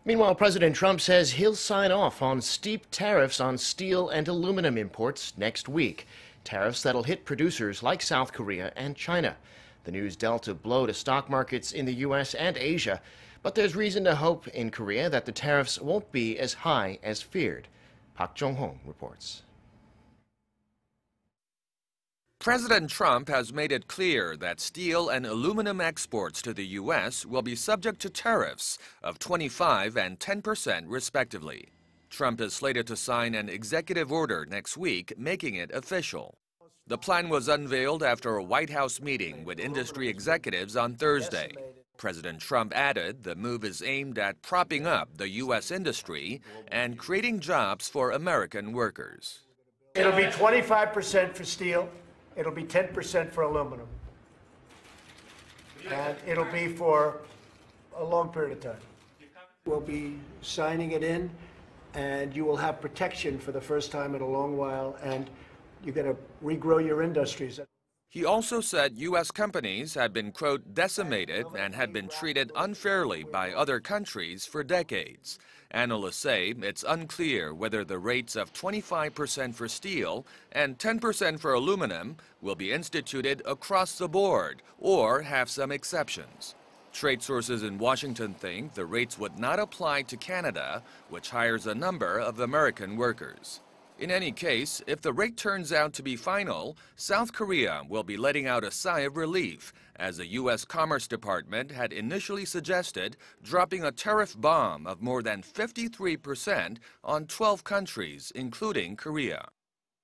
Meanwhile, President Trump says he'll sign off on steep tariffs on steel and aluminum imports next week. Tariffs that'll hit producers like South Korea and China. The news dealt a blow to stock markets in the U.S. and Asia, but there's reason to hope in Korea that the tariffs won't be as high as feared. Jong-hong reports. President Trump has made it clear that steel and aluminum exports to the U.S. will be subject to tariffs of 25% and 10% respectively. Trump is slated to sign an executive order next week, making it official. The plan was unveiled after a White House meeting with industry executives on Thursday. President Trump added the move is aimed at propping up the U.S. industry and creating jobs for American workers. It'll be 25% for steel. It'll be 10% for aluminum. And it'll be for a long period of time. We'll be signing it in, and you will have protection for the first time in a long while, and you're going to regrow your industries. He also said U.S. companies had been, quote, decimated and had been treated unfairly by other countries for decades. Analysts say it's unclear whether the rates of 25% for steel and 10% for aluminum will be instituted across the board or have some exceptions. Trade sources in Washington think the rates would not apply to Canada, which hires a number of American workers. In any case, if the rate turns out to be final, South Korea will be letting out a sigh of relief, as the U.S. Commerce Department had initially suggested dropping a tariff bomb of more than 53% on 12 countries, including Korea.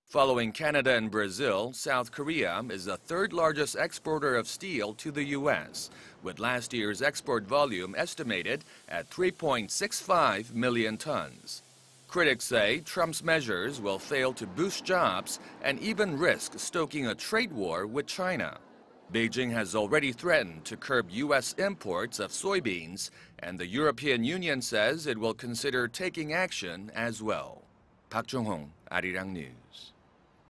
Following Canada and Brazil, South Korea is the third largest exporter of steel to the U.S., with last year's export volume estimated at 3.65 million tons. Critics say Trump's measures will fail to boost jobs and even risk stoking a trade war with China. Beijing has already threatened to curb U.S. imports of soybeans, and the European Union says it will consider taking action as well. Jong-hong, Arirang News.